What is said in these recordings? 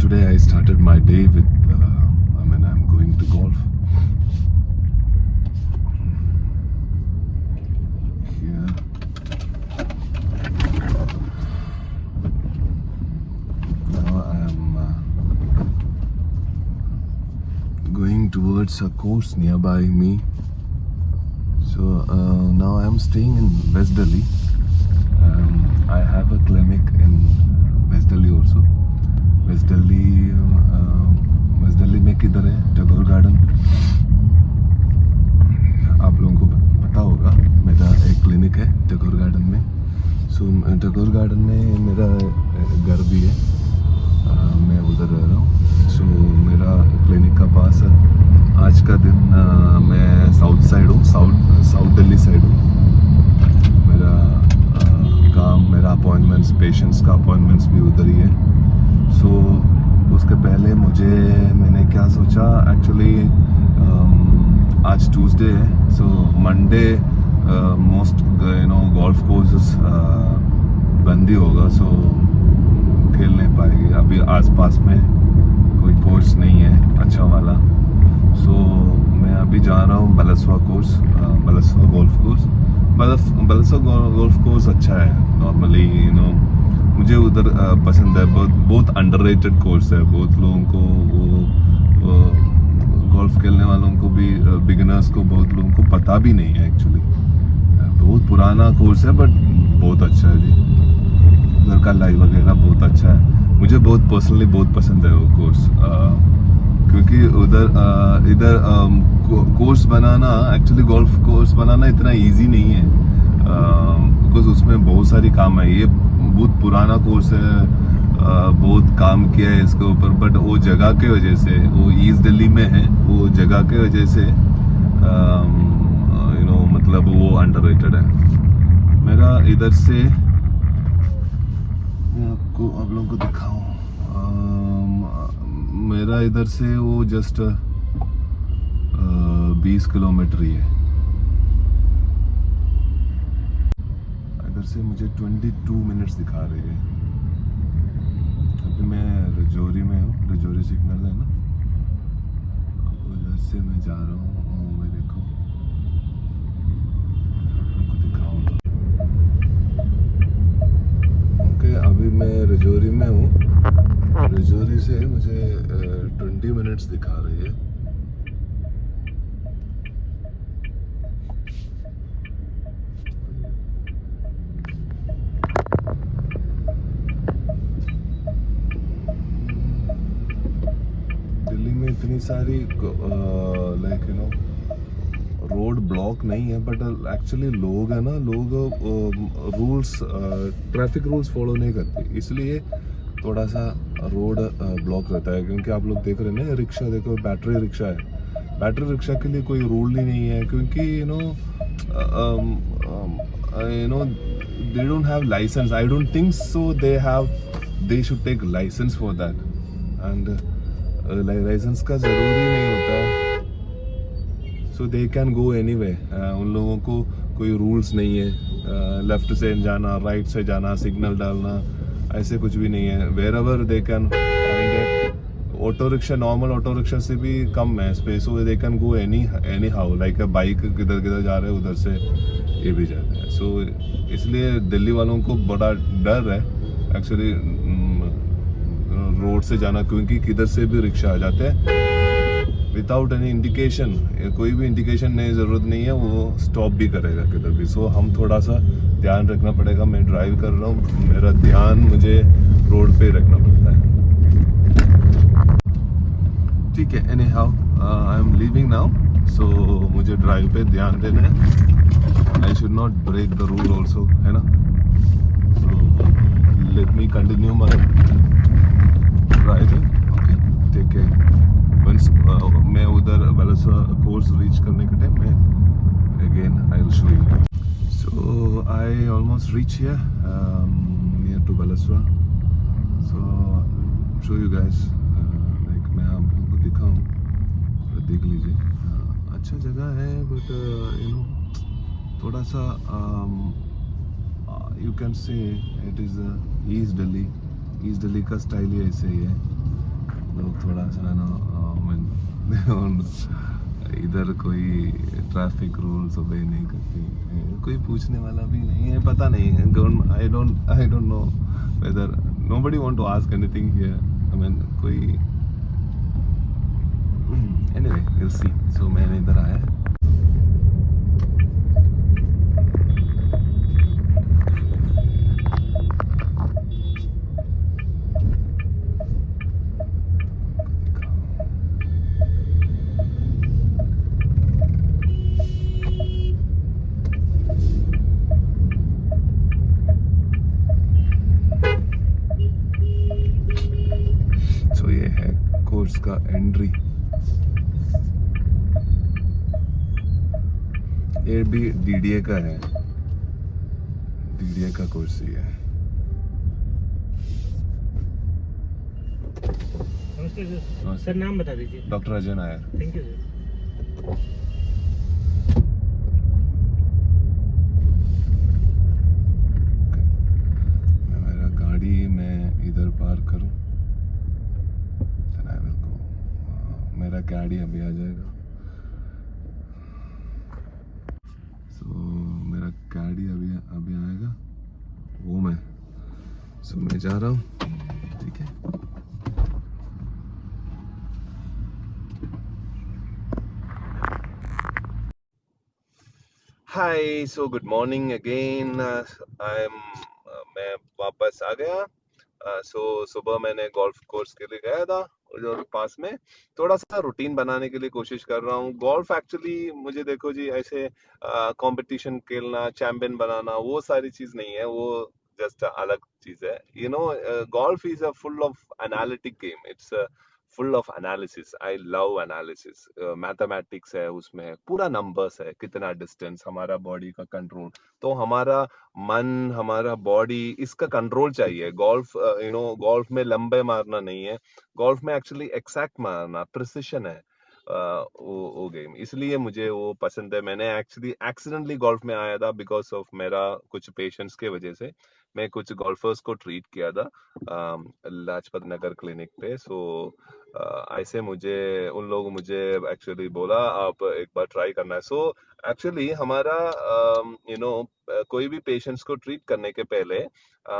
today I started my day with, I'm going to golf. Here. Now I am going towards a course nearby me. So now I am staying in West Delhi. I have a clinic in West Delhi also. West Delhi में किधर है? Tagore garden. आप लोगों को पता होगा मेरा एक क्लिनिक है टैगोर गार्डन में. सो टैगोर गार्डन में मेरा घर भी है. मैं उधर रह रहा हूँ. सो मेरा क्लिनिक का पास है. आज का दिन मैं साउथ साइड हूँ, साउथ दिल्ली साइड हूँ. मेरा काम, मेरा अपॉइंटमेंट्स, पेशेंट्स का अपॉइंटमेंट्स भी उधर ही है. सो उसके पहले मैंने क्या सोचा, एक्चुअली आज ट्यूसडे है. So Monday most golf courses बंद ही होगा. सो खेल नहीं पाएगी. अभी आसपास में कोई कोर्स नहीं है अच्छा वाला. सो मैं अभी जा रहा हूँ बलसवा गोल्फ कोर्स. बलसवा गोल्फ कोर्स अच्छा है नॉर्मली. मुझे उधर पसंद है. बहुत अंडररेटेड कोर्स है. बहुत लोगों को वो गोल्फ खेलने वालों को भी, बिगिनर्स को, बहुत लोगों को पता भी नहीं है एक्चुअली. बहुत पुराना कोर्स है बट बहुत अच्छा है जी. उधर का लाइव वगैरह बहुत अच्छा है. मुझे बहुत पर्सनली बहुत पसंद है वो कोर्स. क्योंकि इधर कोर्स बनाना, एक्चुअली गोल्फ कोर्स बनाना इतना इजी नहीं है. बिकॉज उसमें बहुत सारी काम है. ये बहुत पुराना कोर्स है. बहुत काम किया है इसके ऊपर. बट वो जगह के वजह से, वो ईस्ट दिल्ली में है, वो जगह के वजह से मतलब वो अंडररेटेड है. मेरा इधर से आप लोगों को दिखाऊं. मेरा इधर से वो जस्ट 20 किलोमीटर ही है. इधर से मुझे 22 मिनट्स दिखा रही है. अभी मैं रजौरी में हूँ. रजौरी सिग्नल है ना, उधर से मैं जा रहा हूँ. मैं देखो आपको दिखाऊँ. ओके, अभी मैं रजौरी में हूँ. रजौरी से मुझे 20 मिनट्स दिखा रही है. दिल्ली में इतनी सारी रोड ब्लॉक नहीं है. बट एक्चुअली लोग है ना, रूल्स, ट्रैफिक रूल्स फॉलो नहीं करते. इसलिए थोड़ा सा रोड ब्लॉक रहता है. क्योंकि आप लोग देख रहे हैं ना, रिक्शा देखो, बैटरी रिक्शा है. बैटरी रिक्शा के लिए कोई रूल ही नहीं है. क्योंकि they don't have license. I don't think so. They should take license for that. And licence का ज़रूरी नहीं होता. So they can go anyway. उन लोगों को कोई रूल्स नहीं है. लेफ्ट से जाना, राइट से जाना, सिग्नल डालना, ऐसे कुछ भी नहीं है. Wherever they can. Auto rickshaw, normal auto rickshaw से भी कम है space. So they can go anyhow. Like bike किधर जा रहे हैं उधर से ये भी जाते हैं. सो इसलिए दिल्ली वालों को बड़ा डर है एक्चुअली रोड से जाना. क्योंकि किधर से भी रिक्शा आ जाते हैं विदाउट एनी इंडिकेशन. कोई भी इंडिकेशन नहीं, ज़रूरत नहीं है. वो स्टॉप भी करेगा किधर भी. सो हम थोड़ा सा ध्यान रखना पड़ेगा. मैं ड्राइव कर रहा हूँ, मेरा ध्यान मुझे रोड पे रखना पड़ता है. ठीक है. Any how I am leaving now. So मुझे ड्राइव पे ध्यान देना है. I should not break the rule also, है ना. So let me continue my driving. Okay, take care. Once मैं उधर बलसवा कोर्स रीच करने के टाइम में again I will show you. So I almost reach here near to Balswa. So show you guys. Like मैं आप लोगों को दिखाऊं, देख लीजिए. अच्छा जगह है बट थोड़ा सा you can say it is east Delhi. East Delhi का स्टाइल ही ऐसे ही है. लोग थोड़ा सा ना इधर कोई ट्रैफिक रूल्स ओबे नहीं करते हैं, कोई पूछने वाला भी नहीं है, पता नहीं है, I don't know whether nobody want to ask anything here. I mean कोई anyway we'll see. So मैंने इधर आया है. So ये है कोर्स का एंट्री. ये भी डीडीए का है, डीडीए का कोर्स ही है. नमस्ते सर. सर नाम बता दीजिए. Doctor Ajay Nair. Thank you sir. मेरा गाड़ी मैं इधर पार्क करूं, then I will go. मेरा गाड़ी अभी आ जाएगा. So मेरा गाड़ी अभी अभी आएगा, वो मैं मैं जा रहा हूँ. ठीक है. हाय, सो गुड मॉर्निंग अगेन. मैं वापस आ गया. सुबह मैंने गोल्फ कोर्स के लिए गया था और पास में थोड़ा सा रूटीन बनाने के लिए कोशिश कर रहा हूँ. गोल्फ एक्चुअली मुझे देखो जी, ऐसे कंपटीशन खेलना, चैंपियन बनाना, वो सारी चीज नहीं है. वो जस्ट अलग चीज है. Golf is a full of analytic game. It's full of analysis. I love analysis. Mathematics है उसमें, पूरा नंबर्स है, कितना डिस्टेंस, हमारा बॉडी का कंट्रोल. तो हमारा मन, हमारा बॉडी, इसका कंट्रोल चाहिए. गोल्फ गोल्फ में लंबे मारना नहीं है. गोल्फ में एक्चुअली एक्सैक्ट मारना, प्रिसिशन है. वो गेम इसलिए मुझे वो पसंद है. मैंने एक्चुअली एक्सीडेंटली गोल्फ में आया था बिकॉज ऑफ मेरा कुछ पेशेंट्स के वजह से. मैं कुछ गोल्फर्स को ट्रीट किया था लाजपत नगर क्लिनिक पे. ऐसे मुझे उन लोगों मुझे एक्चुअली बोला आप एक बार ट्राई करना है. एक्चुअली हमारा कोई भी पेशेंट्स को ट्रीट करने के पहले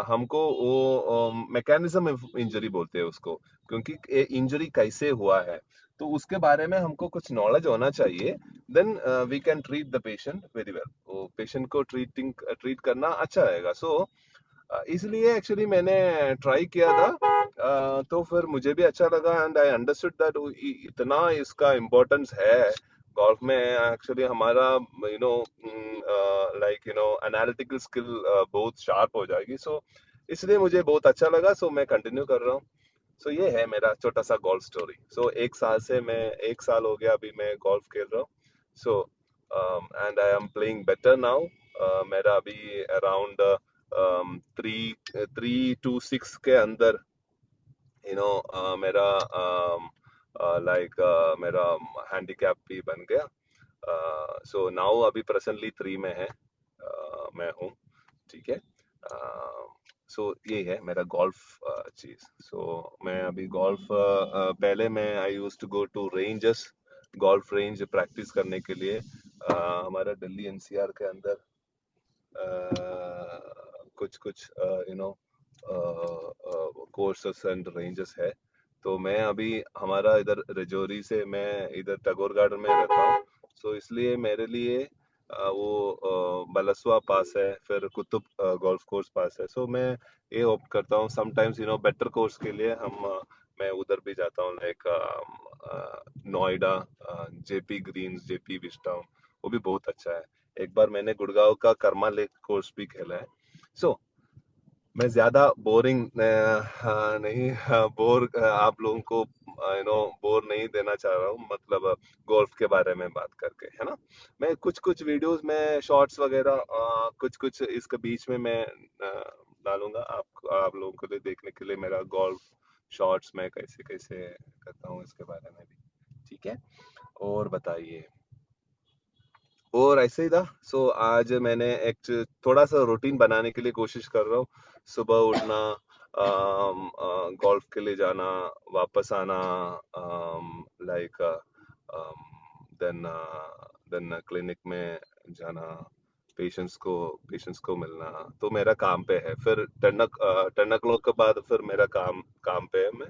हमको वो मैकेनिज्म ऑफ इंजरी बोलते हैं उसको, क्योंकि इंजरी कैसे हुआ है तो उसके बारे में हमको कुछ नॉलेज होना चाहिए. Then we can treat the patient very well. वो पेशेंट को ट्रीट करना अच्छा रहेगा. इसलिए एक्चुअली मैंने ट्राई किया था. तो फिर मुझे भी अच्छा लगा एंड आई अंडरस्टूड दैट इतना इसका इम्पोर्टेंस है गोल्फ में. एक्चुअली हमारा एनालिटिकल स्किल बहुत शार्प हो जाएगी. इसलिए मुझे बहुत अच्छा लगा. मैं कंटिन्यू कर रहा हूँ. ये है मेरा छोटा सा गोल्फ स्टोरी. एक साल हो गया अभी मैं गोल्फ खेल रहा हूँ. And I am playing better now. मेरा अभी अराउंड 3 to 6 के अंदर मेरा मेरा हैंडीकैप भी बन गया. नाउ अभी प्रेजेंटली 3 में है मैं हूँ. ठीक है. ये है मेरा गोल्फ चीज. मैं अभी गोल्फ पहले मैं I used to go to ranges, golf range practice करने के लिए. हमारा दिल्ली एनसीआर के अंदर कुछ कुछ कोर्सेस एंड रेंजेस है. तो मैं अभी हमारा इधर रजौरी से मैं इधर टैगोर गार्डन में रहता हूँ. इसलिए मेरे लिए वो बलसवा पास है, फिर कुतुब गोल्फ कोर्स पास है. मैं ये ऑप्ट करता हूँ समटाइम्स बेटर कोर्स के लिए मैं उधर भी जाता हूँ, like Noida, JP Greens, JP Wishtown, वो भी बहुत अच्छा है. एक बार मैंने गुड़गांव का कर्मा लेक कोर्स भी खेला है. मैं ज्यादा बोरिंग नहीं, बोर आप लोगों को बोर नहीं देना चाह रहा हूँ, मतलब गोल्फ के बारे में बात करके, है ना. मैं कुछ कुछ वीडियोस में शॉर्ट्स वगैरह कुछ कुछ इसके बीच में मैं डालूंगा आप लोगों के लिए देखने के लिए. मेरा गोल्फ शॉर्ट्स में कैसे कैसे करता हूँ इसके बारे में भी. ठीक है. और बताइए. और ऐसे ही था। सो आज मैंने एक थोड़ा सा रूटीन बनाने के लिए कोशिश कर रहा हूँ। सुबह उठना, गोल्फ के लिए जाना, वापस आना, लाइक देन देन क्लिनिक में जाना, पेशेंट्स को मिलना। तो मेरा काम पे है। फिर 10 o'clock के बाद फिर मेरा काम काम पे है मैं।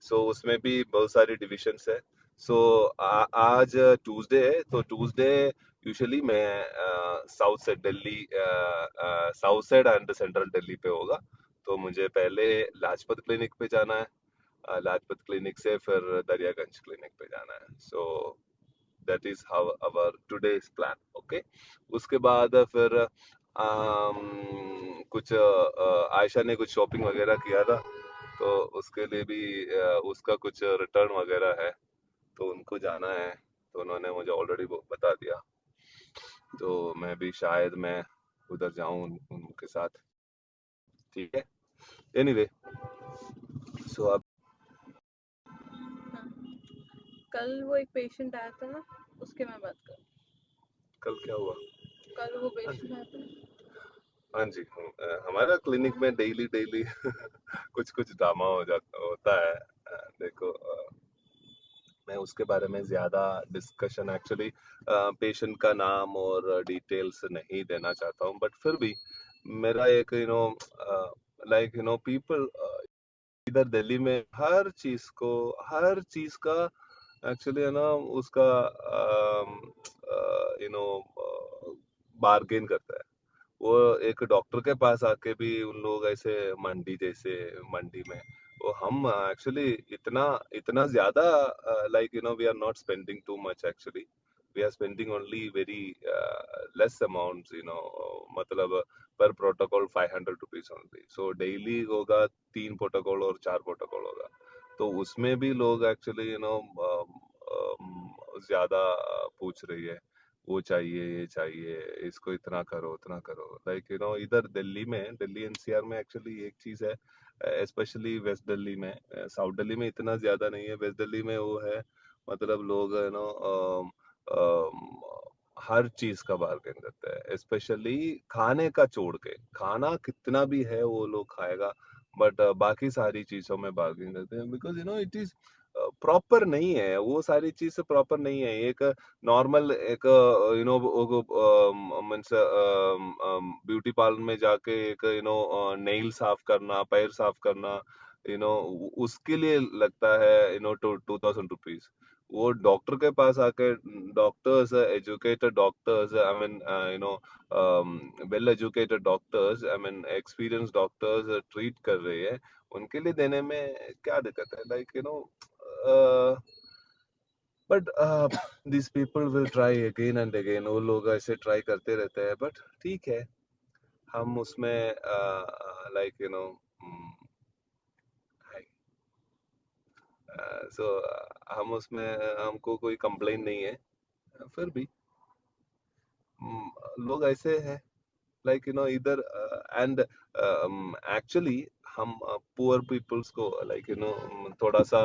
सो उसमें भी बहुत सारी डिविजन्स है। सो आज ट्यूसडे है, तो ट्यूसडे यूजुअली मैं south side and central Delhi पे होगा। तो मुझे पहले लाजपत क्लिनिक पे जाना है, लाजपत क्लिनिक से फिर दरियागंज क्लिनिक पे जाना है। So that is how our today's plan. Okay, उसके बाद फिर कुछ आयशा ने कुछ शॉपिंग वगैरह किया था, तो उसके लिए भी उसका कुछ रिटर्न वगैरह है, तो उनको जाना है। तो उन्होंने मुझे ऑलरेडी बता दिया, तो मैं भी शायद मैं उधर जाऊं उनके साथ। ठीक है, एनीवे। सो अब हाँ, कल वो एक पेशेंट आया था ना, उसके मैं बात कर। कल क्या हुआ? कल वो पेशेंट आया था। हाँ जी, हमारा क्लिनिक में डेली डेली कुछ कुछ ड्रामा होता है। देखो, मैं उसके बारे में ज्यादा डिस्कशन एक्चुअली पेशेंट का नाम और डिटेल्स नहीं देना चाहता हूँ, बट फिर भी मेरा एक लाइक पीपल इधर दिल्ली में हर चीज का एक्चुअली है ना, उसका यू नो बार्गेन करता है। वो एक डॉक्टर के पास आके भी उन लोग ऐसे मंडी में वो हम एक्चुअली इतना इतना ज्यादा like we are not spending too much actually. We are spending only very less amounts, मतलब पर protocol 500 rupees only. So daily होगा 3 प्रोटोकॉल और 4 प्रोटोकॉल होगा। तो उसमें भी लोग एक्चुअली ज्यादा पूछ रही है, वो चाहिए, ये चाहिए, इसको इतना करो, उतना करो। लाइक इधर दिल्ली एनसीआर में एक्चुअली एक चीज है, स्पेशली वेस्ट दिल्ली में। साउथ दिल्ली में इतना ज्यादा नहीं है, वेस्ट दिल्ली में वो है, मतलब लोग हर चीज का बार्गेन करते हैं, स्पेशली खाने का छोड़ के। खाना कितना भी है वो लोग खाएगा, बट बाकी सारी चीजों में बार्गेन करते हैं, बिकॉज इट इज प्रॉपर नहीं है। वो सारी चीज प्रॉपर नहीं है। एक नॉर्मल एक मीन्स ब्यूटी पार्लर में जाके एक नेल साफ करना, पैर साफ करना, उसके लिए लगता है 2000 रुपीज। वो डॉक्टर के पास आके, doctors, educated doctors, I mean well educated doctors, I mean experience doctors treat कर रहे हैं, उनके लिए देने में क्या दिक्कत है? Like but this people will try again and again. वो लोग ऐसे ट्राई करते रहते हैं, बट ठीक है, हम उसमें लाइक सो हम उसमें हमको कोई कंप्लेन नहीं है। फिर भी लोग ऐसे हैं, लाइक इधर एंड एक्चुअली हम पुअर पीपल्स को, लाइक थोड़ा सा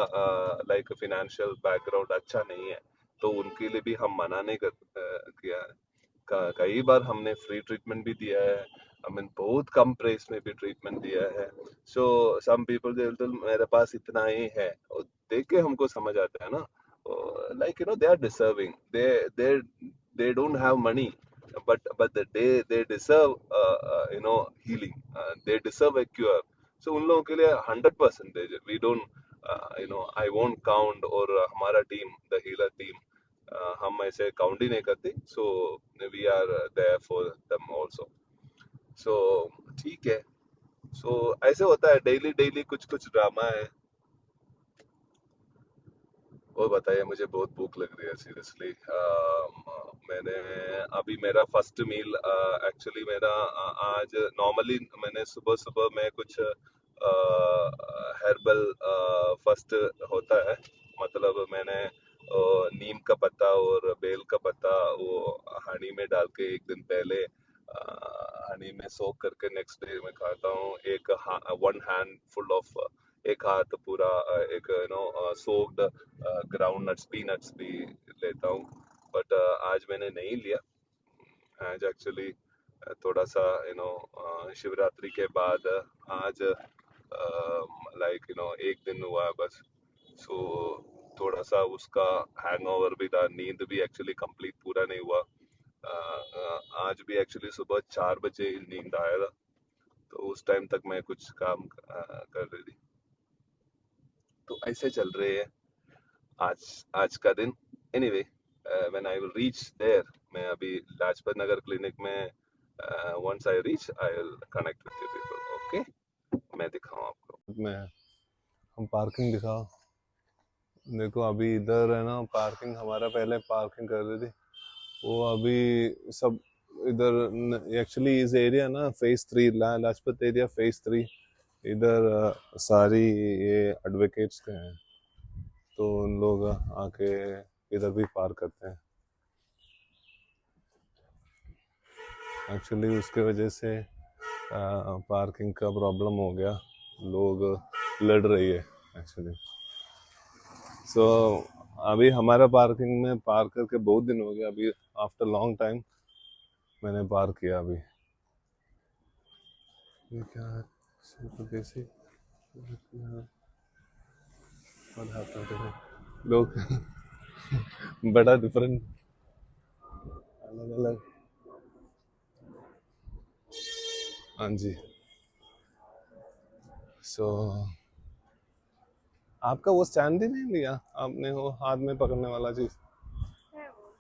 लाइक फिनेंशियल बैकग्राउंड अच्छा नहीं है, तो उनके लिए भी हम मना नहीं किया है। कई बार हमने फ्री ट्रीटमेंट भी दिया है, आई मीन बहुत कम प्राइस में भी ट्रीटमेंट दिया है। सो सम पीपल दे विल, मेरे पास इतना ही है, और देख के हमको समझ आता है ना, like they are deserving, they they don't have money, but they deserve healing, they deserve a cure. So उन लोगों के लिए 100% we don't I won't count, और हमारा टीम, द हीलर टीम, हम ऐसे काउंट ही नहीं करते। So we are there for them also. So ठीक है। सो ऐसे होता है, डेली डेली कुछ कुछ ड्रामा है। और बताइए, मुझे बहुत भूख लग रही है सीरियसली। मैंने अभी मेरा फर्स्ट मील एक्चुअली मेरा आज नॉर्मली मैंने सुबह सुबह में कुछ हेर्बल फर्स्ट होता है, मतलब मैंने नीम का पत्ता और बेल का पत्ता वो हनी में डाल के एक दिन पहले हनी में सोक करके नेक्स्ट डे में खाता हूँ। एक 1 हैंड फुल ऑफ, एक हाथ पूरा एक सोक्ड ग्राउंड नट्स, पीनट्स भी लेता हूँ, बट आज मैंने नहीं लिया। आज एक्चुअली थोड़ा सा शिवरात्रि के बाद आज लाइक एक दिन हुआ है बस। सो थोड़ा सा उसका हैंगओवर भी था, नींद भी एक्चुअली कंप्लीट पूरा नहीं हुआ। आज भी एक्चुअली सुबह 4 बजे नींद आया था, तो उस टाइम तक मैं कुछ काम कर रही थी। तो ऐसे चल रहे हैं आज आज का दिन। Anyway, when I will reach there, मैं अभी लाजपत नगर क्लिनिक में, once I reach I will connect with you people. Okay, मैं दिखाऊं आपको। मैं हम पार्किंग दिखाओ। देखो अभी इधर है ना पार्किंग, हमारा पहले पार्किंग कर रही थी वो, अभी सब इधर एक्चुअली इस एरिया ना फेज 3 लाजपत एरिया फेज 3, इधर सारी ये एडवोकेट्स के हैं, तो उन लोग आके इधर भी पार्क करते हैं। एक्चुअली उसके वजह से पार्किंग का प्रॉब्लम हो गया, लोग लड़ रही है एक्चुअली। सो अभी हमारा पार्किंग में पार्क करके बहुत दिन हो गया, अभी आफ्टर लॉन्ग टाइम मैंने पार्क किया। अभी ये क्या है, कैसे लोग बड़ा डिफरेंट, अलग अलग। हाँ जी। सो आपका वो स्टैंड ही नहीं लिया आपने, वो हाथ में पकड़ने वाला चीज, है वो।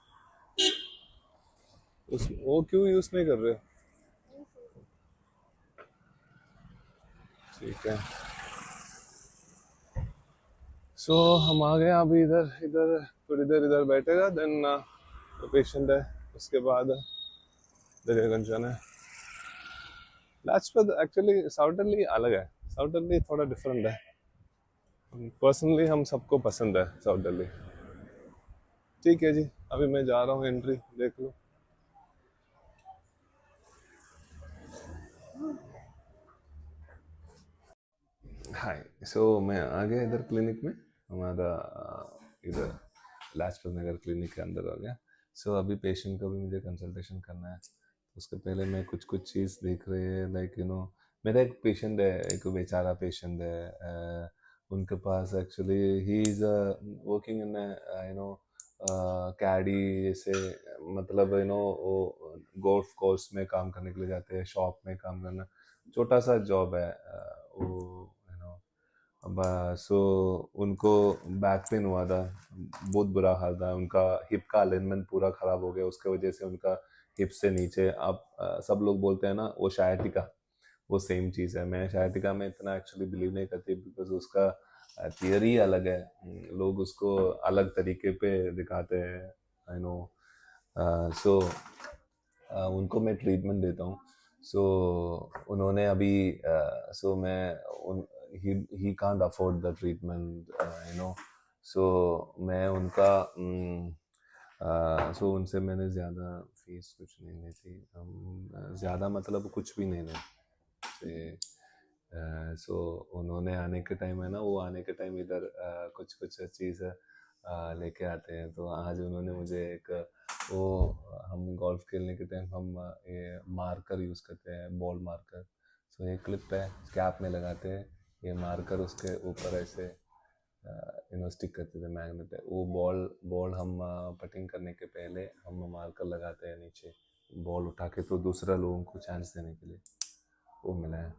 वो क्यों यूज नहीं कर रहे? ठीक है। सो हम आ गए अभी इधर, इधर थोड़ी देर इधर बैठेगा, देन पेशेंट है, उसके बाद दरियागंज जाना है। लाजपत एक्चुअली साउथ दिल्ली अलग है, साउथ दिल्ली थोड़ा डिफरेंट है। पर्सनली हम सबको पसंद है साउथ दिल्ली। ठीक है जी, अभी मैं जा रहा हूँ, एंट्री देख लो। हाय, सो मैं आ गया इधर क्लिनिक में, हमारा इधर लाजपत नगर क्लिनिक के अंदर हो गया। सो अभी पेशेंट को भी मुझे कंसल्टेशन करना है, उसके पहले मैं कुछ कुछ चीज़ देख रहे हैं, लाइक मेरा एक पेशेंट है, एक बेचारा पेशेंट है, उनके पास एक्चुअली ही इज़ वर्किंग इन कैडी जैसे, मतलब वो गोल्फ कोर्स में काम करने के लिए जाते हैं, शॉप में काम करना, छोटा सा जॉब है। वो अब सो उनको बैक पेन हुआ था, बहुत बुरा हाल था उनका, हिप का अलाइनमेंट पूरा ख़राब हो गया, उसके वजह से उनका हिप से नीचे, अब सब लोग बोलते हैं ना वो शायटिका, वो सेम चीज़ है। मैं शायटिका में इतना एक्चुअली बिलीव नहीं करती, बिकॉज उसका थियरी अलग है, लोग उसको अलग तरीके पे दिखाते हैं, आई नो। सो उनको मैं ट्रीटमेंट देता हूँ। सो उन्होंने अभी सो मैं उन ही can't afford the treatment, so मैं उनका सो उनसे मैंने ज़्यादा फीस कुछ नहीं ली थी, ज़्यादा मतलब कुछ भी नहीं ली। सो उन्होंने आने के टाइम है ना, वो आने के टाइम इधर कुछ कुछ चीज़ लेके आते हैं, तो आज उन्होंने मुझे एक वो, हम गोल्फ खेलने के टाइम हम ये मार्कर यूज़ करते हैं, बॉल मार्कर। सो ये क्लिप है, कैप में लगाते हैं, ये मार्कर उसके ऊपर ऐसे स्टिक करते थे, मैग्नेट है वो। बॉल हम पटिंग करने के पहले हम मार्कर लगाते हैं नीचे बॉल उठा के, तो दूसरा लोगों को चांस देने के लिए वो मिला है।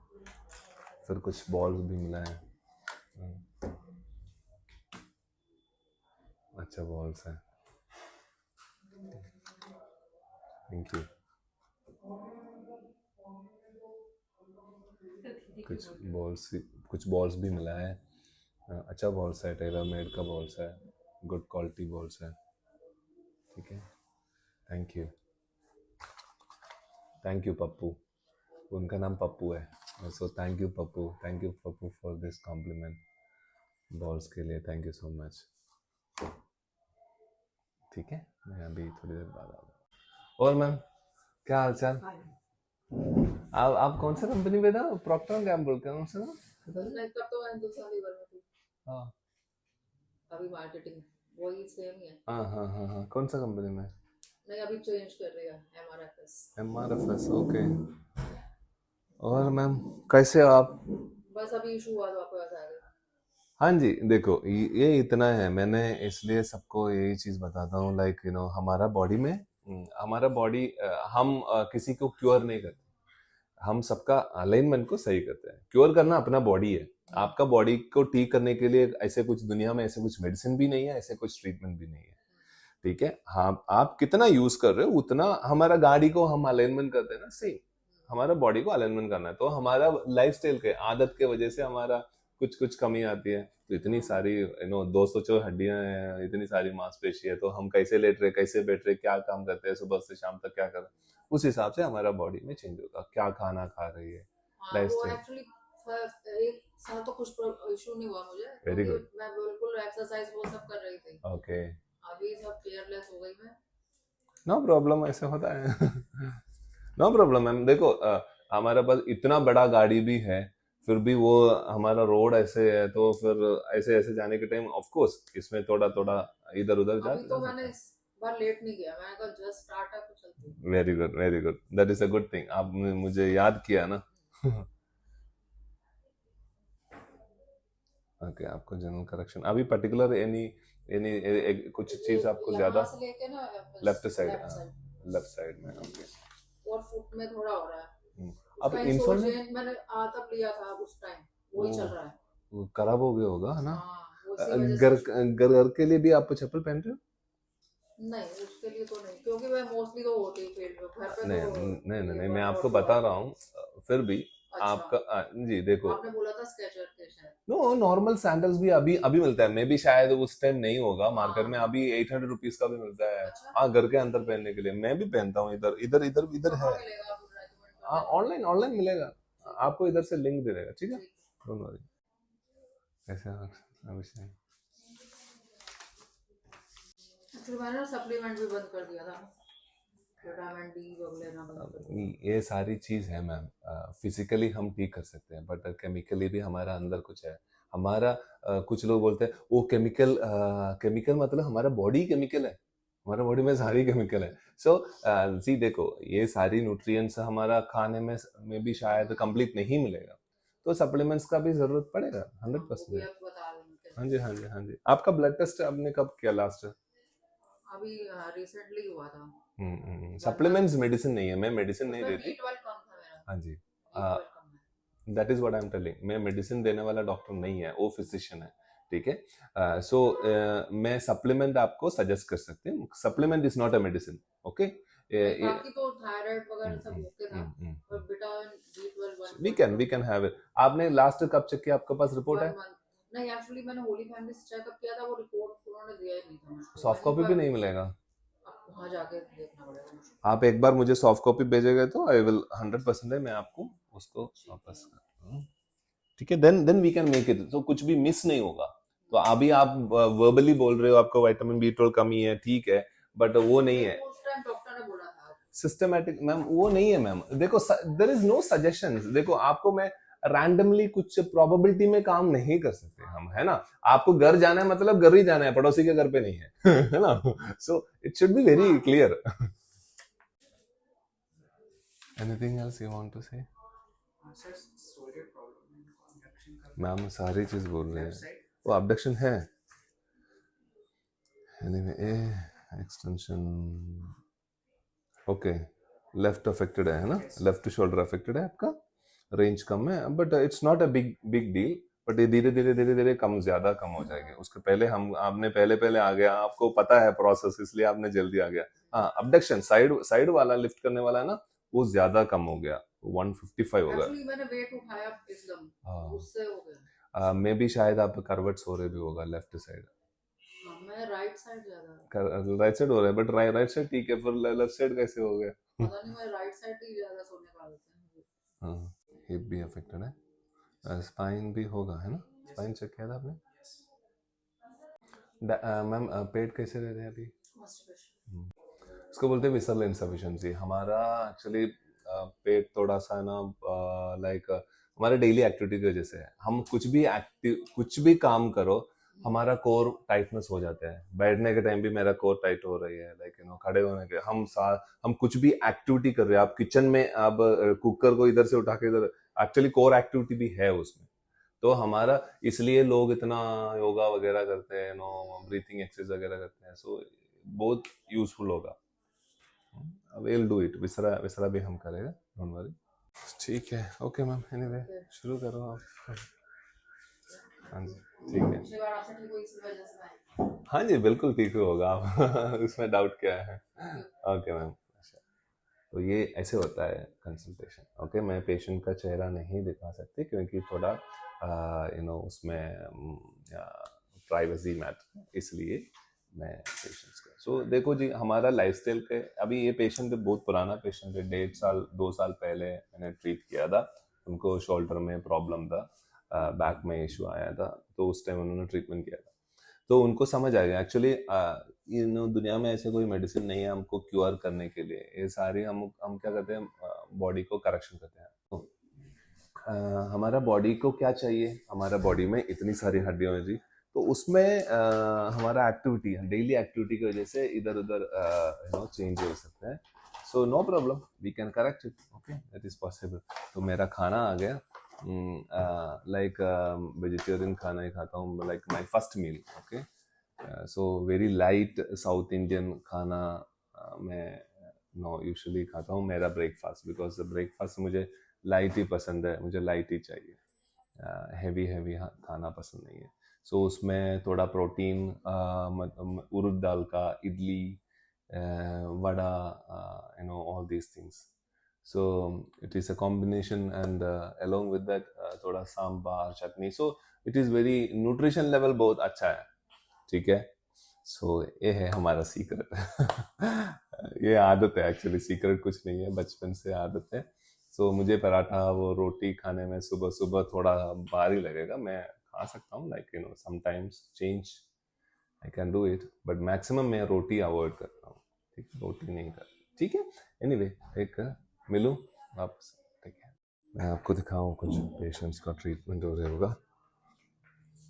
फिर कुछ बॉल्स भी मिला है, अच्छा बॉल्स है, थैंक यू। कुछ बॉल्स भी मिला है, अच्छा बॉल्स है, टेलर मेड का बॉल्स है, गुड क्वालिटी बॉल्स है, ठीक है। Thank you, thank you Pappu, उनका नाम पप्पू है, so thank you Pappu for this complement balls के लिए, थैंक यू सो मच। ठीक है, मैं अभी थोड़ी देर बाद आ रहा। और मैम क्या हाल चाल? आप कौन सा कंपनी में था? प्रॉक्टर एंड गैम्बल कौन सा था? नहीं, तब तो मैं 2 साल ही भर में थी। हाँ अभी मार्केटिंग वही सेम ही है। हाँ, कौन सा कंपनी में? नहीं अभी चेंज कर रही है MRFS। MRFS, okay. और मैम कैसे हो आप? बस अभी इशू हुआ तो आपको याद आ गया। हाँ जी, देखो ये इतना है, मैंने इसलिए सबको यही चीज बताता हूँ, लाइक यू नो हमारा बॉडी में हमारा बॉडी हम किसी को क्योर नहीं करते, हम सबका अलाइनमेंट को सही करते हैं। क्योर करना अपना बॉडी है, आपका बॉडी को ठीक करने के लिए ऐसे कुछ दुनिया में ऐसे कुछ मेडिसिन भी नहीं है, ऐसे कुछ ट्रीटमेंट भी नहीं है, ठीक है। हाँ, आप कितना यूज कर रहे हो उतना, हमारा गाड़ी को हम अलाइनमेंट करते हैं ना, सेम हमारा बॉडी को अलाइनमेंट करना है। तो हमारा लाइफस्टाइल के आदत के वजह से हमारा कुछ कुछ कमी आती है। तो इतनी सारी 200 हड्डियां हैं, इतनी सारी मांसपेशी है, तो हम कैसे लेट रहे, कैसे बैठ रहे, क्या काम करते हैं, सुबह से शाम तक क्या कर रहे हैं, उस हिसाब से हमारा बॉडी में चेंज होगा। क्या खाना खा रही है, हाँ, वो लाइफस्टाइल। एक्चुअली एक साल तो कुछ इशू नहीं हुआ मुझे, Very क्योंकि good. मैं बिल्कुल एक्सरसाइज वो सब कर रही थी। ओके, अभी सब केयरलेस हो गई मैं। नो प्रॉब्लम, ऐसे होता है। No problem ma'am. देखो हमारे पास इतना बड़ा गाड़ी भी है, फिर भी वो हमारा रोड ऐसे है, तो फिर ऐसे ऐसे जाने के टाइम ऑफ कोर्स इसमें थोड़ा थोड़ा इधर उधर जा अभी तो मैंने इस बार लेट नहीं किया, मैंने कहा जस्ट स्टार्ट है तो चलती हूँ। Very good, very good, that is a good thing, आपने मुझे याद किया ना। ओके, आपको जनरल करेक्शन अभी पर्टिकुलर एनी एनी कुछ चीज आपको ज्यादा यहाँ से लेके ना लेफ्ट साइड, लेफ्ट साइड में, ओके। और फुट में थोड़ा हो रहा है। अब उसका इंसोल इंसोल्जेंट मैंने तब लिया था उस टाइम, वही चल रहा है। खराब हो गया होगा, है ना? हाँ, वो इसी वजह घर से। घर के लिए भी आप चप्पल पहन रहे हो? नहीं उसके लिए तो नहीं, क्योंकि मैं मोस्टली तो होती हूँ फील्ड में, घर पे नहीं तो नहीं नहीं, ये मैं आपको workout बता हुआ। रहा हूँ, फिर भी अच्छा, आपका जी देखो, आपने बोला था स्केचर के शायद। नो नॉर्मल सैंडल्स भी अभी अभी मिलता है, मे भी शायद उस टाइम नहीं होगा मार्केट में, हाँ। अभी 800 रुपीज का भी मिलता है। अच्छा, हाँ, घर के अंदर पहनने के लिए मैं भी पहनता हूँ, इधर इधर इधर इधर कहाँ है। मिलेगा, आप रेकमेंड कर हाँ, देना। ऑनलाइन ऑनलाइन मिलेगा, ठीक है, आपको इधर से लिंक दे देगा, ठीक है, ठीक है। Don't worry. ऐसे अभिषेक एक्चुअली मैंने ना सप्लीमेंट भी बंद कर दिया था, विटामिन डी वगैरह लेना बंद कर दिया। ये सारी चीज है मैम, फिजिकली हम ठीक कर सकते हैं, बट केमिकली भी हमारा अंदर कुछ है। हमारा कुछ लोग बोलते हैं वो केमिकल, केमिकल मतलब हमारा बॉडी केमिकल है, हमारा बॉडी में सारी केमिकल है। सो जी देखो, ये सारी न्यूट्रिएंट्स हमारा खाने में भी शायद कंप्लीट नहीं मिलेगा, तो सप्लीमेंट्स का भी जरूरत पड़ेगा वो भी 100%। आप बता देंगे। हाँ जी, हाँ जी, हाँ जी। आपका ब्लड टेस्ट आपने कब किया लास्ट? अभी रिसेंटली हुआ था। सप्लीमेंट्स मेडिसिन नहीं है, मैं मेडिसिन नहीं उसमें देती। B12 कम था मेरा, हाँ जी, B12 कम है। That is what I am telling, मैं मेडिसिन देने वाला डॉक्टर नहीं है, वो फिजिशियन है, ठीक है। सो मैं सप्लीमेंट आपको सजेस्ट कर सकते हैं, supplement is not a medicine, okay. बाकी तो थायराइड वगैरह सब ओके था, पर vitamin B12 we can have it. आपने लास्ट कब चेक किया, आपके पास रिपोर्ट है? नहीं, एक्चुअली मैंने होली फैमिली से चेकअप किया था, वो रिपोर्ट उन्होंने दिया ही नहीं था मुझको। सॉफ्ट कॉपी भी नहीं मिलेगा? अब वहाँ जाके देखना पड़ेगा मुझे। आप एक बार मुझे सॉफ्ट कॉपी भेजेंगे तो आई विल 100% मैं आपको उसको वापस करता हूँ, ठीक है। Then we can make it, तो कुछ भी मिस नहीं होगा। तो अभी आप वर्बली बोल रहे हो आपको विटामिन B12 कमी है, ठीक है, बट वो नहीं है उस टाइम डॉक्टर ने बोला था सिस्टमैटिक मैम, वो नहीं है मैम। देखो देयर इज नो सजेशंस, देखो आपको मैं रैंडमली कुछ प्रोबेबिलिटी में काम नहीं कर सकते हम, है ना। आपको घर जाना है मतलब घर ही जाना है, पड़ोसी के घर पे नहीं है, है ना। So it should be very clear. Anything else you want to say? Ma'am सारी चीज बोल रहे हैं, वो अबडक्शन है। Anyway extension, okay, left affected है ना, लेफ्ट शोल्डर अफेक्टेड है, आपका रेंज कम है, but it's not a big big deal, but ये धीरे धीरे धीरे धीरे कम ज्यादा कम हो जाएगी। उसके पहले हम आपने पहले आ गया, आपको पता है प्रोसेस, इसलिए आपने जल्दी आ गया। हाँ, अबडक्शन साइड वाला लिफ्ट करने वाला है ना, वो ज्यादा कम हो गया, 155 हो गया। एक्चुअली मैंने वेट उठाया एकदम, उससे हो गया। मे भी शायद आप करवट्स हो रहे भी होगा लेफ्ट साइड। मैं राइट साइड ज्यादा, राइट साइड हो रहा है, बट राइट साइड ठीक है, फिर लेफ्ट साइड कैसे हो गया? पता नहीं, मैं राइट साइड ही ज्यादा सोने का आदत है। हाँ, हिप भी अफेक्टेड है, स्पाइन भी होगा, है ना। स्पाइन चेक किया था आपने? मैम पेट कैसे दे रहे हैं अभी? उसको बोलते हैं विसरल इनसफिशिएंसी। हमारा एक्चुअली पेट थोड़ा सा ना लाइक हमारे डेली एक्टिविटी की वजह से है, हम कुछ भी काम करो हमारा कोर टाइटनेस हो जाता है। बैठने के टाइम भी मेरा कोर टाइट हो रही है, लाइक खड़े होने के हम कुछ भी एक्टिविटी कर रहे हैं, आप किचन में आप कुकर को इधर से उठा के इधर, एक्चुअली कोर एक्टिविटी भी है उसमें। तो हमारा इसलिए लोग इतना योगा वगैरह करते हैं, ब्रीथिंग एक्सरसाइज वगैरह करते हैं। सो बहुत यूजफुल होगा। Will do it. विसरा विसरा भी हम करेगा, डोंट वरी। ठीक है, ओके मैम, एनीवे शुरू करो आप। हाँ जी ठीक है। पिछली बार आपसे ठीक हुई इसी वजह से मैं हाँ जी बिल्कुल ठीक होगा आप उसमें डाउट क्या है। Okay ma'am. तो ये ऐसे होता है कंसल्टेशन। ओके, मैं पेशेंट का चेहरा नहीं दिखा सकती क्योंकि थोड़ा उसमें प्राइवेसी मैटर, इसलिए मैं पेशेंट्स का। सो देखो जी, हमारा लाइफस्टाइल के, अभी ये पेशेंट बहुत पुराना पेशेंट है, 1.5 साल 2 साल पहले मैंने ट्रीट किया था। उनको शोल्डर में प्रॉब्लम था, बैक में इशू आया था, तो उस टाइम उन्होंने ट्रीटमेंट किया था। तो उनको समझ आ गया एक्चुअली दुनिया में ऐसे कोई मेडिसिन नहीं है हमको क्योर करने के लिए। ये सारी हम क्या करते हैं, बॉडी को करेक्शन करते हैं। तो हमारा बॉडी को क्या चाहिए, हमारा बॉडी में इतनी सारी हड्डियां हैं जी, तो उसमें हमारा एक्टिविटी, डेली एक्टिविटी की वजह से इधर उधर चेंज हो सकता है। So no problem, we can correct it. Okay, that is possible. तो मेरा खाना आ गया, लाइक वेजिटेरियन खाना ही खाता हूँ, like my first meal. Okay, so very light south Indian खाना मैं यूजुअली खाता हूँ। मेरा ब्रेकफास्ट, बिकॉज ब्रेकफास्ट मुझे लाइट ही पसंद है, मुझे लाइट ही चाहिए, हैवी खाना पसंद नहीं है। सो उसमें थोड़ा प्रोटीन, उड़द दाल का idli, vada, all these things. So it is a combination, and along with that थोड़ा सांबार चटनी। So it is very nutrition level बहुत अच्छा है, ठीक है। So ये है हमारा सीक्रेट ये आदत है, एक्चुअली सीक्रेट कुछ नहीं है, बचपन से आदत है। So मुझे पराठा वो रोटी खाने में सुबह सुबह थोड़ा भारी लगेगा, मैं खा सकता हूँ, like sometimes change I can do it, but maximum मैं रोटी अवॉइड करता हूँ, ठीक है, रोटी नहीं करता, ठीक है। एनीवे एक मिलूं वापस, ठीक है, मैं आपको दिखाऊं कुछ पेशेंट्स का ट्रीटमेंट हो रहा होगा,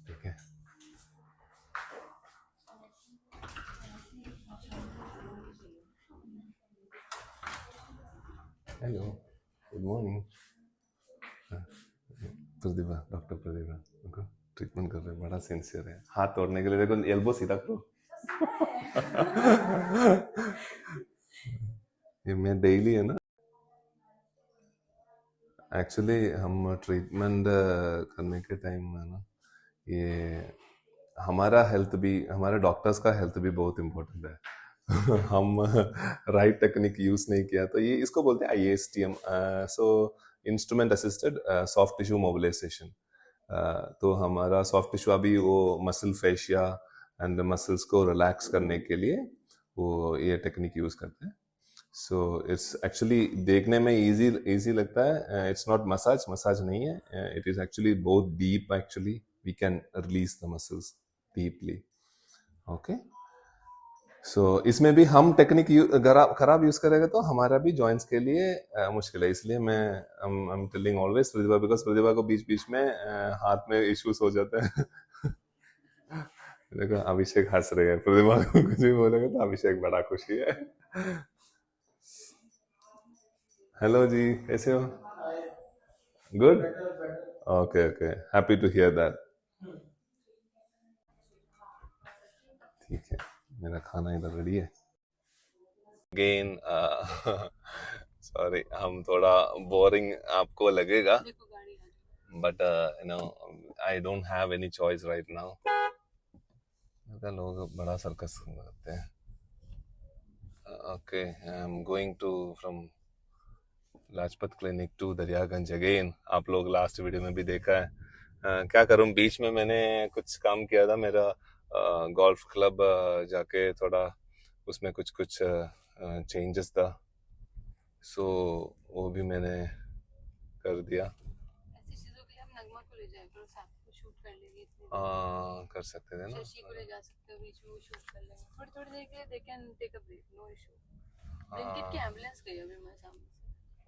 ठीक है। Hello, good morning. Pratibha, doctor Pratibha उनको ट्रीटमेंट कर रहे हैं, बड़ा सिंसियर है। हाथ तोड़ने के लिए देखो, एल्बो सीधा करो ये मैं डेली है ना, एक्चुअली हम ट्रीटमेंट करने के टाइम में ना, ये हमारा हेल्थ भी, हमारे डॉक्टर्स का हेल्थ भी बहुत इम्पोर्टेंट है हम राइट टेक्निक यूज नहीं किया, तो ये इसको बोलते हैं IASTM, so instrument assisted soft tissue mobilisation. तो हमारा सॉफ्ट टिश्यू अभी वो मसल फेशिया एंड मसल्स को रिलैक्स करने के लिए वो ये टेक्निक यूज करते हैं। सो इट्स एक्चुअली देखने में इजी लगता है, इट्स नॉट मसाज नहीं है, इट इज एक्चुअली बहुत deep, actually we can release the muscles deeply. Okay, so इसमें भी हम टेक्निक खराब यूज करेगा तो हमारा भी जॉइंट्स के लिए मुश्किल है, इसलिए मैं I am telling always Pratibha, because Pratibha को बीच बीच में हाथ में इश्यूज हो जाते हैं देखो अभिषेक हंस रहे हैं, प्रतिभा को कुछ भी बोलेगा तो अभिषेक बड़ा खुशी है। हेलो जी, कैसे हो? Good, okay okay, happy to hear that. ठीक है, मेरा खाना इधर रेडी है। अगेन सॉरी, हम थोड़ा बोरिंग आपको लगेगा, but I don't have any choice right now. लोग बड़ा सर्कस करते हैं। Okay, I am going to from Lajpat clinic to Daryaganj again. आप लोग लास्ट वीडियो में भी देखा है। क्या करूं, बीच में मैंने कुछ काम किया था, मेरा गोल्फ क्लब जाके थोड़ा उसमें कुछ चेंजेस था, सो वो भी मैंने कर दिया। ऐसी चीजों के लिए आप नगमा को ले जाया करो, साथ में शूट कर लेंगे। कर सकते थे ना, शशि को ले जा सकते हो, बीच में वो शूट कर लेंगे थोड़ी देर के लिए, they can take a break, no issue. Blinkit की एम्बुलेंस गई अभी मैं सामने से।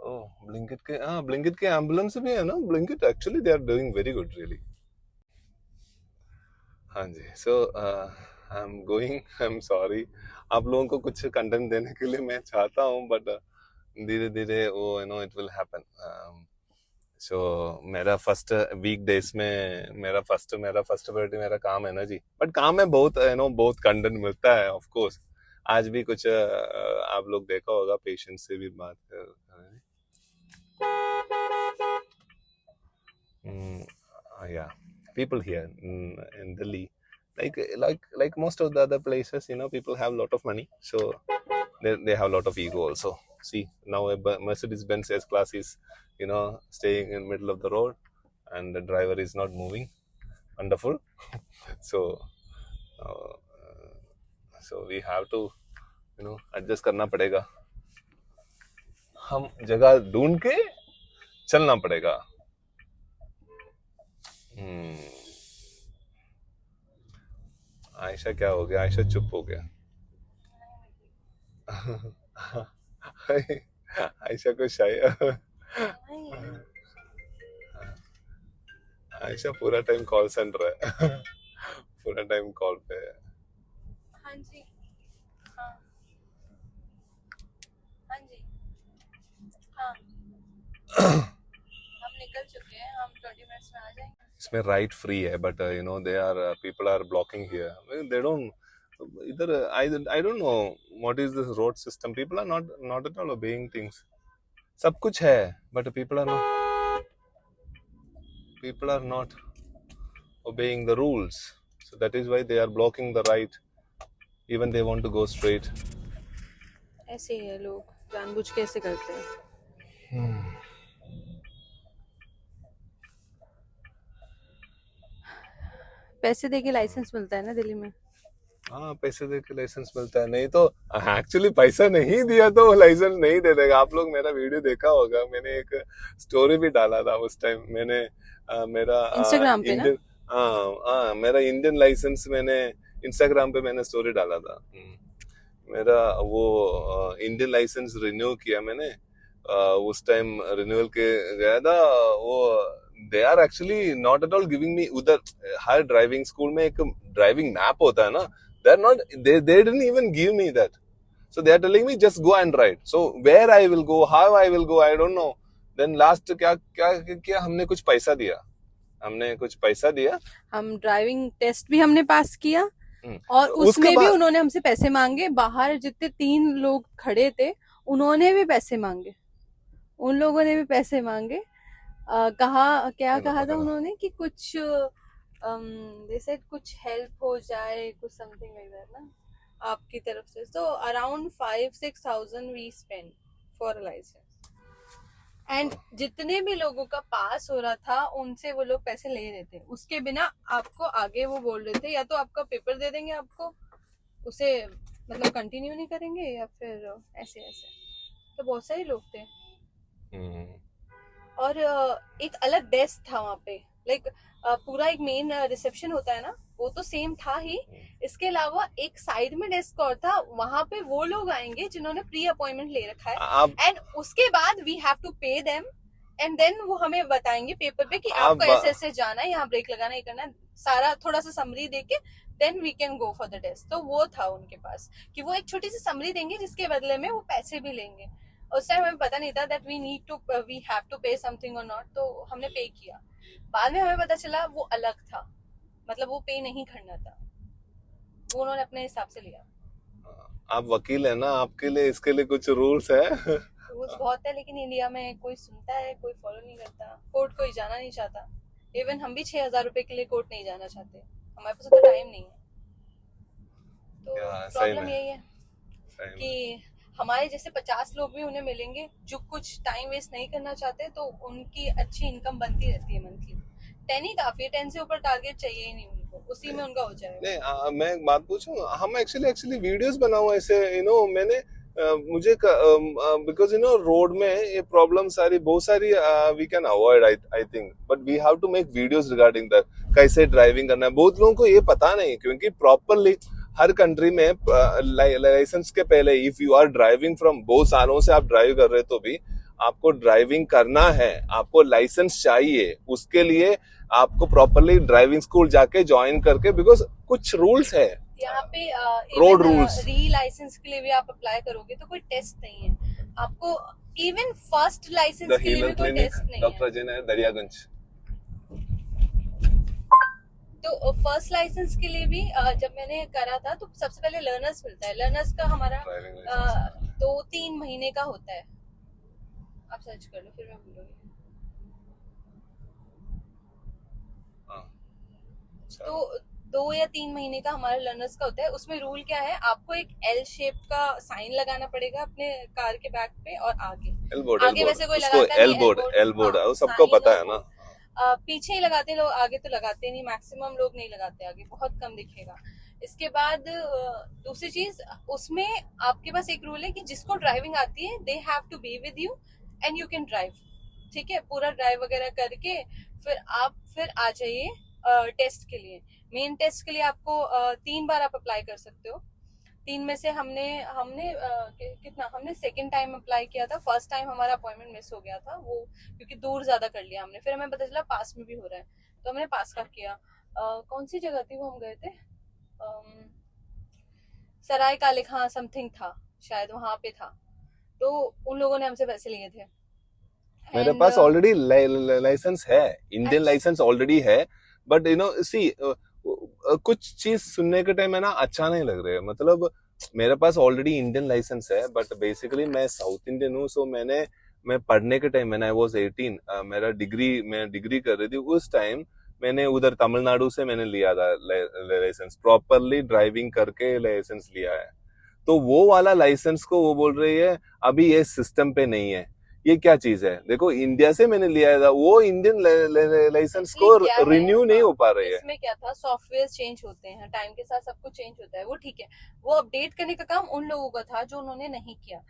ओह, ब्लिंकिट के एम्बुलेंस भी है ना, Blinkit actually they are doing very good really. हाँ जी, so I am going, I am sorry, आप लोगों को कुछ कंटेंट देने के लिए मैं चाहता हूँ, बट धीरे धीरे वो इट विल हैपन। सो मेरा फर्स्ट वीक डेज में मेरा फर्स्ट प्रायोरिटी मेरा काम है ना जी, बट काम में बहुत बहुत कंटेंट मिलता है ऑफ कोर्स। आज भी कुछ आप लोग देखा होगा, पेशेंट से भी बात कर yeah, people here in Delhi, like most of the other places, people have a lot of money, so they have a lot of ego also. See, now a Mercedes-Benz S-Class is staying in the middle of the road and the driver is not moving. Wonderful. So we have to adjust करना पड़ेगा, हम जगह ढूंढ के चलना पड़ेगा। आयशा क्या हो गया? आयशा चुप हो गया। आयशा को शायद आयशा पूरा टाइम कॉल सेंटर है। पूरा टाइम कॉल पे है। हाँ जी, हाँ हाँ जी, हाँ हम निकल चुके हैं, हम 20 मिनट्स में आ जाएंगे। इसमें राइट फ्री है, but they are people are blocking here. They don't either. I don't know what is this road system. People are not at all obeying things. सब कुछ है, but people are not obeying the rules. So that is why they are blocking the right. Even they want to go straight. ऐसे ही है लोग, जानबूझ के ऐसे करते हैं। पैसे देके लाइसेंस मिलता है ना दिल्ली में। हाँ, पैसे दे के लाइसेंस मिलता है, नहीं तो एक्चुअली पैसा नहीं दिया तो वो लाइसेंस नहीं दे देगा। आप लोग मेरा वीडियो देखा होगा, मैंने एक स्टोरी भी डाला था उस टाइम। मैंने मेरा इंस्टाग्राम पे ना, मेरा इंडियन लाइसेंस मैंने इंस्टाग्राम पे मैंने स्टोरी डाला था। मेरा वो इंडियन लाइसेंस रिन्यू किया मैंने, उस टाइम रिन्यूअल के गया था। वो they are actually not at all giving me, उधर हर ड्राइविंग स्कूल में एक ड्राइविंग मैप होता है ना, they didn't even give me that. So they are telling me just go and ride. So where I will go, how I will go, I don't know. Then last क्या हमने कुछ पैसा दिया, हम driving test भी हमने पास किया और उसमें भी उन्होंने हमसे पैसे मांगे। बाहर जितने 3 लोग खड़े थे उन्होंने भी पैसे मांगे, उन लोगों ने भी पैसे मांगे। कहा था उन्होंने कि कुछ they said कुछ हेल्प हो जाए, कुछ समथिंग लाइक दैट ना आपकी तरफ से। तो around 5-6,000 we spend for licence. And जितने भी लोगों का पास हो रहा था उनसे वो लोग पैसे ले रहे थे, उसके बिना आपको आगे वो बोल रहे थे या तो आपका पेपर दे देंगे आपको, उसे मतलब कंटिन्यू नहीं करेंगे, या फिर ऐसे। तो बहुत सारे लोग थे। और एक अलग डेस्क था वहाँ पे, लाइक पूरा एक मेन रिसेप्शन होता है ना, वो तो सेम था ही। इसके अलावा एक साइड में डेस्क और था, वहां पे वो लोग आएंगे जिन्होंने प्री अपॉइंटमेंट ले रखा है, एंड उसके बाद we have to pay them, and then वो हमें बताएंगे पेपर पे कि आपको ऐसे ऐसे जाना है, यहाँ ब्रेक लगाना, ये करना है, सारा थोड़ा सा समरी देके then we can go for the test. तो वो था उनके पास कि वो एक छोटी सी समरी देंगे जिसके बदले में वो पैसे भी लेंगे। उस टाइम हमें पता नहीं था दैट वी हैव टू पे समथिंग और नॉट, तो हमने पे किया। बाद में हमें पता चला वो अलग था, मतलब वो पे नहीं करना था, वो उन्होंने अपने हिसाब से लिया। आप वकील है ना, आपके लिए इसके लिए कुछ रूल्स है। रूल्स बहुत है, लेकिन इंडिया में कोई सुनता है, कोई फॉलो नहीं करता, कोर्ट कोई जाना नहीं चाहता। इवन हम भी 6,000 रुपए के लिए कोर्ट नहीं जाना चाहते, हमारे पास उतना टाइम नहीं है। तो प्रॉब्लम यही है कि हमारे जैसे 50 लोग भी उन्हें मिलेंगे जो कुछ टाइम वेस्ट नहीं करना चाहते, तो उनकी अच्छी इनकम बनती रहती है मंथली। 10 ही काफी है, 10 से ऊपर टारगेट चाहिए ही नहीं उनको, उसी में उनका हो जाएगा। नहीं, मैं एक बात पूछूं, हम एक्चुअली वीडियोस बनाओ ऐसे, मैंने मुझे बिकॉज रोड में ये प्रॉब्लम बहुत सारी we can avoid I think, but we have to make videos regarding that, कैसे ड्राइविंग करना है। बहुत लोगों को ये पता नहीं, क्योंकि प्रॉपरली हर कंट्री में लाइसेंस के पहले if you are driving from बहुत सालों से आप ड्राइव कर रहे तो भी आपको ड्राइविंग करना है, आपको लाइसेंस चाहिए। उसके लिए आपको प्रॉपरली ड्राइविंग स्कूल जाके ज्वाइन करके, बिकॉज कुछ रूल्स है यहाँ पे रोड रूल्स। री लाइसेंस के लिए भी आप अप्लाई करोगे तो कोई टेस्ट नहीं है आपको, इवन फर्स्ट लाइसेंस द के लिए हीलर भी कोई क्लिनिक टेस्ट नहीं डॉक्टर है। अजय नगर दरियागंज। तो फर्स्ट लाइसेंस के लिए भी जब मैंने करा था तो सबसे पहले लर्नर्स मिलता है। लर्नर्स का हमारा ड्राइविंग लाइसेंस 2-3 महीने का होता है। आप सर्च कर लो फिर मैं बोलूंगी। तो 2 या 3 महीने का हमारा लर्नर्स का होता है। उसमें रूल क्या है, आपको एक एल शेप का साइन लगाना पड़ेगा अपने कार के बैक पे और आगे वैसे कोई लगाता नहीं। एल बोर्ड वो सबको पता है ना। पीछे ही लगाते हैं लोग, आगे तो लगाते नहीं, मैक्सिमम लोग नहीं लगाते आगे, बहुत कम दिखेगा। इसके बाद दूसरी चीज, उसमें आपके पास एक रूल है कि जिसको ड्राइविंग आती है they have to be with you and you can drive. ठीक है, पूरा ड्राइव वगैरह करके फिर आ जाइए टेस्ट के लिए। मेन टेस्ट के लिए आपको 3 बार आप अप्लाई कर सकते हो। 3 में से हमने सेकंड टाइम अप्लाई किया था। फर्स्ट टाइम हमारा अपॉइंटमेंट मिस हो गया था, वो क्योंकि दूर ज्यादा कर लिया हमने। फिर हमें पता चला पास में भी हो रहा है तो हमने पास का किया। कौन सी जगह थी वो हम गए थे, सराय काले खां समथिंग था शायद, वहां पे था। तो उन लोगों ने हमसे पैसे लिए थे। मेरे पास ऑलरेडी लाइसेंस है, इंडियन लाइसेंस ऑलरेडी है, बट यू नो सी कुछ चीज सुनने के टाइम है ना अच्छा नहीं लग रहा है। मतलब मेरे पास ऑलरेडी इंडियन लाइसेंस है, बट बेसिकली मैं साउथ इंडियन हूँ। सो मैं पढ़ने के टाइम मैंने आई वाज 18, मैं डिग्री कर रही थी उस टाइम। मैंने उधर तमिलनाडु से मैंने लिया था लाइसेंस, प्रॉपरली ड्राइविंग करके लाइसेंस लिया है। तो वो वाला लाइसेंस को वो बोल रही है अभी ये सिस्टम पे नहीं है। ये क्या चीज है? देखो इंडिया से मैंने लिया था, वो इंडियन लाइसेंस को रिन्यू नहीं हो पा रही है। इसमें क्या था, सॉफ्टवेयर चेंज होते हैं, टाइम के साथ सब कुछ चेंज होता है, वो ठीक है। वो अपडेट करने का काम उन लोगों का था जो उन्होंने नहीं किया।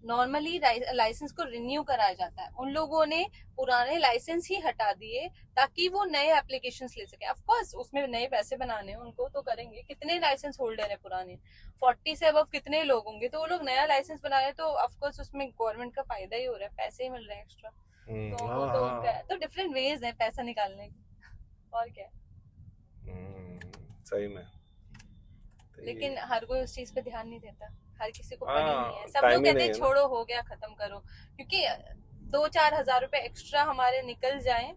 नॉर्मली लाइसेंस को रिन्यू कराया जाता है, उन लोगों ने पुराने लाइसेंस ही हटा दिए ताकि वो नए एप्लीकेशंस ले सके। ऑफ कोर्स उसमें नए पैसे बनाने हैं उनको तो करेंगे। कितने लाइसेंस होल्डर है पुराने, 40 से अबव कितने लोग होंगे, तो वो लोग नया लाइसेंस बना रहे, तो ऑफ कोर्स उसमें गवर्नमेंट का फायदा ही हो रहा है, पैसे ही मिल रहे हैं एक्स्ट्रा। तो डिफरेंट वेज है पैसा निकालने के, और क्या। सही में, लेकिन हर कोई उस चीज पे ध्यान नहीं देता, हर किसी को पता नहीं है। सब लोग कहते हैं छोड़ो हो गया खत्म करो, क्योंकि 2-4 हजार रुपए एक्स्ट्रा हमारे निकल जाएं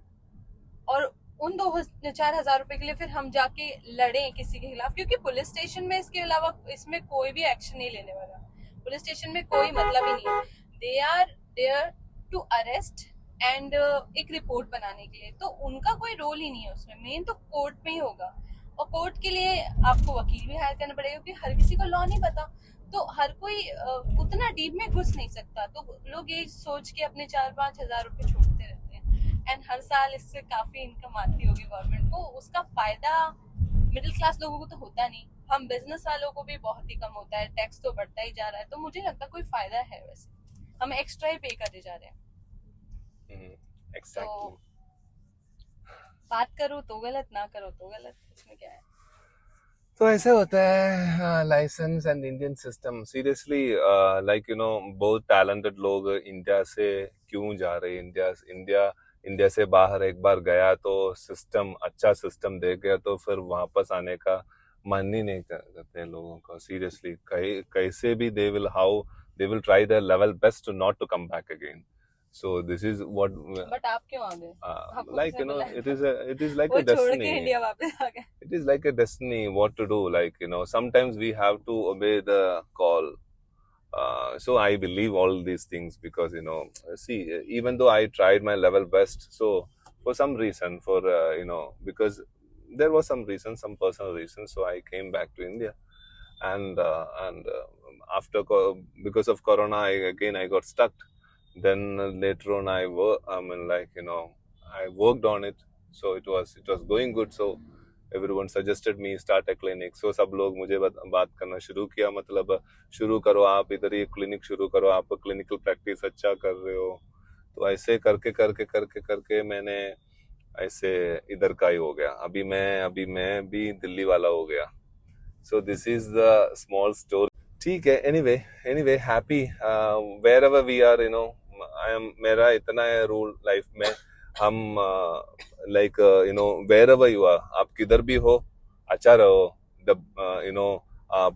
और उन 2-4 हजार रुपए के लिए फिर हम जाके लड़ें किसी के खिलाफ, क्योंकि पुलिस स्टेशन में इसके अलावा इसमें कोई भी एक्शन नहीं लेने वाला। पुलिस स्टेशन में कोई मतलब ही नहीं है। They are there to arrest and एक रिपोर्ट बनाने के लिए, तो उनका कोई रोल ही नहीं है उसमें। मेन तो कोर्ट में ही होगा, और कोर्ट के लिए आपको वकील भी हायर करना पड़ेगा, क्योंकि हर किसी को लॉ नहीं पता, तो हर कोई उतना डीप में घुस नहीं सकता। तो लोग ये सोच के अपने 4-5 हजार रुपए छोड़ते रहते हैं, एंड हर साल इससे काफी इनकम आती होगी गवर्नमेंट को। उसका फायदा मिडिल क्लास लोगों को तो होता नहीं, हम बिजनेस वालों को भी बहुत ही कम होता है। टैक्स तो बढ़ता ही जा रहा है, तो मुझे लगता कोई फायदा है वैसे, हम एक्स्ट्रा ही पे करते जा रहे हैं। Exactly. तो बात करो तो गलत, ना करो तो गलत, इसमें क्या है। तो ऐसे होता है licence and Indian system. Seriously like you know बहुत टैलेंटेड लोग इंडिया से क्यों जा रहे हैं? इंडिया से बाहर एक बार गया तो सिस्टम अच्छा सिस्टम देख गया तो फिर वापस आने का मन ही नहीं करते लोगों का। सीरियसली कैसे भी they will try their level best to not to come back again. So this is what. But आप क्यों आ गए? Like you know, it is like a destiny. India वापस आ गए। It is like a destiny. What to do? Like you know, sometimes we have to obey the call. So I believe all these things because you know, see, even though I tried my level best, so for some reason, because there was some reason, some personal reason, so I came back to India, and after because of Corona, I got stuck. Then later on I worked on it, so it was going good. So everyone suggested me start a clinic. So सब लोग मुझे बात करना शुरू किया, मतलब शुरू करो आप, इधर ये क्लिनिक शुरू करो, आप क्लिनिकल प्रैक्टिस अच्छा कर रहे हो। तो ऐसे करके मैंने ऐसे इधर का ही हो गया। अभी मैं भी दिल्ली वाला हो गया। So this is the small story. ठीक है, anyway happy wherever we are, you know, मेरा इतना है रूल लाइफ में, हम like wherever you are, आप किधर भी हो अच्छा रहो, आप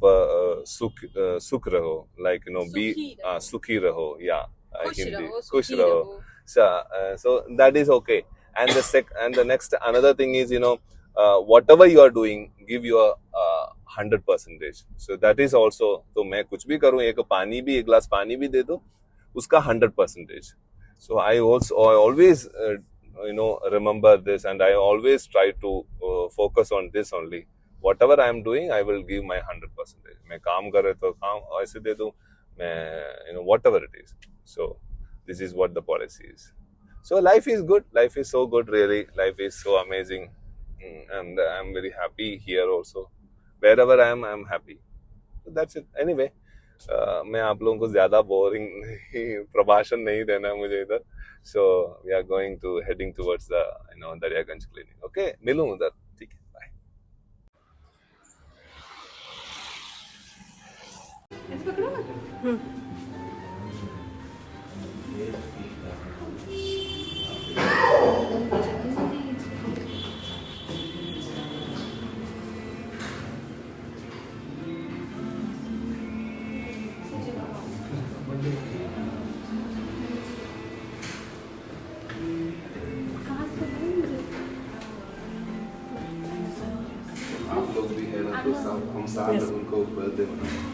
सुख रहो, like be सुखी रहो, yeah, Hindi खुश रहो. So that is okay. And the next another thing is whatever you are doing, give your 100%. So that is also, तो मैं कुछ भी करूँ, एक glass पानी भी दे दो, उसका 100%. So I always remember this, and I always try to focus on this only. Whatever I am doing, I will give my 100%. मैं काम कर रहे तो काम ऐसे दे दूँ, मैं whatever it is. So this is what the policy is. So life is good. Life is so good, really. Life is so amazing, and I'm very happy here also. Wherever I am happy. So that's it. Anyway, मैं आप लोगों को ज़्यादा boring प्रभाषण नहीं देना है मुझे इधर. So we are heading towards the Daryaganj clinic. Okay, मिलूँ उधर. ठीक है. Bye. आप लोग भी है ना, तो सब हम साथ में उनको बर्थडे मनाएं.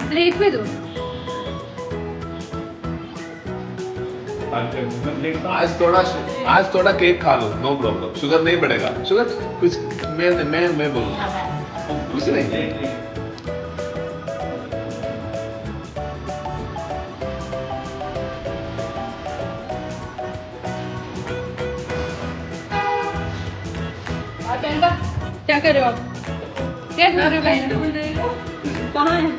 प्लेट में दो. आज थोड़ा केक खा लो, नो प्रॉब्लम. शुगर नहीं बढ़ेगा. शुगर कुछ मैं बोलूँगा कुछ नहीं. क्या कर रहे हो आप? क्या कर रहे हो? कहाँ है?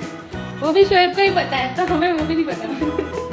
वो भी शोएब को ही पता है, तो हमें वो भी नहीं पता.